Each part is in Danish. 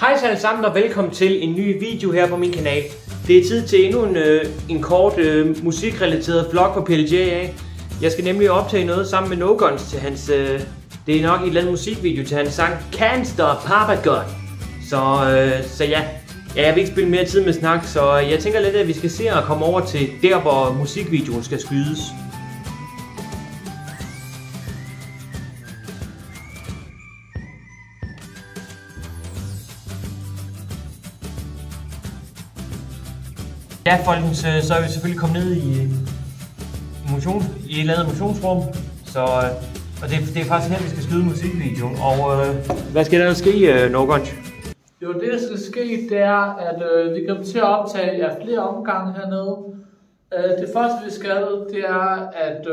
Hej så alle sammen og velkommen til en ny video her på min kanal. Det er tid til endnu en kort musikrelateret vlog på PLJ. Jeg skal nemlig optage noget sammen med NoGuns til hans, det er nok et eller andet musikvideo til hans sang Can't Stop Papa Gun. Så ja, jeg vil ikke spille mere tid med snak, så jeg tænker lidt at vi skal se og komme over til der hvor musikvideoen skal skydes. Ja, folkens, så er vi selvfølgelig kommet ned i et eller andet motionsrum, og det er faktisk her, vi skal skyde musikvideoen. Og hvad skal der ske, NoGuns? Jo, det der skal ske, det er, at vi kommer til at optage flere omgange hernede. Det første, vi skal, det er, at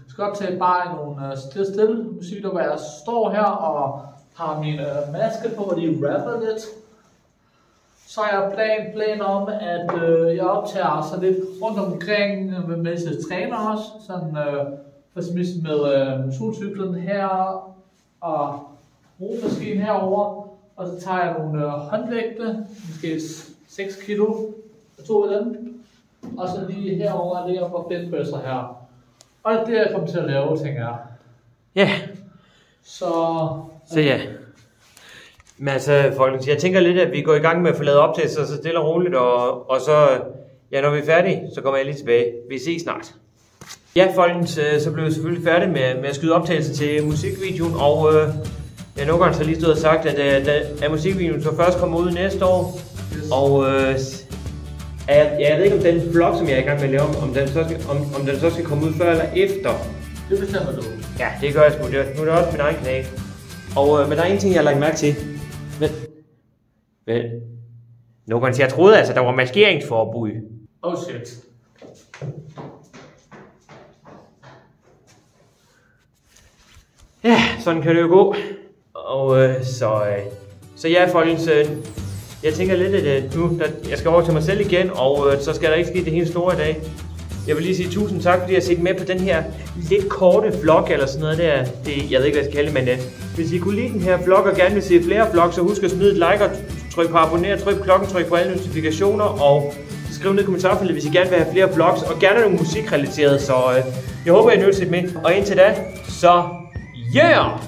vi skal optage bare nogle stille musik, hvor jeg står her og har min maske på, og de rapper lidt. Så har jeg plan om, at jeg optager så lidt rundt omkring, mens jeg træner også. Sådan for eksempel med motorcyklen her og romaskinen herover. Og så tager jeg nogle håndvægte, måske 6 kilo, 2 af dem. Og så lige herover ligger på benpresser her. Og det er det, jeg kommer til at lave, tænker jeg. Ja. Så ja. Men altså, folkens, jeg tænker lidt, at vi går i gang med at få lavet optagelser så stille og roligt, og så, ja, når vi er færdige, så kommer jeg lige tilbage. Vi ses snart. Ja, folkens, så blev jeg selvfølgelig færdig med at skyde optagelser til musikvideoen, og ja, NoGuns har lige stået og sagt, at musikvideoen så først kommer ud næste år, og jeg ved ikke om den vlog, som jeg er i gang med at lave, om den så skal komme ud før eller efter. Det bestemmer du. Ja, det gør jeg sgu. Nu er det også min egen kanal. Men der er en ting, jeg har lagt mærke til. Vel, NoGuns, jeg troede altså, der var maskeringsforbud. Oh shit. Ja, sådan kan det jo gå. Og så ja, folkens, jeg tænker lidt, at nu jeg skal over til mig selv igen, og så skal der ikke ske det helt store i dag. Jeg vil lige sige tusind tak, fordi I har set med på den her lidt korte vlog, eller sådan noget der. Jeg ved ikke, hvad jeg skal kalde det, men hvis I kunne lide den her vlog og gerne vil se flere vlogs, så husk at smide et like og tryk på abonner, tryk på klokken, tryk på alle notifikationer, og skriv ned i kommentarfeltet, hvis I gerne vil have flere vlogs, og gerne nogle musikrelateret. Så jeg håber, I har nødt til med. Og indtil da, så yeah!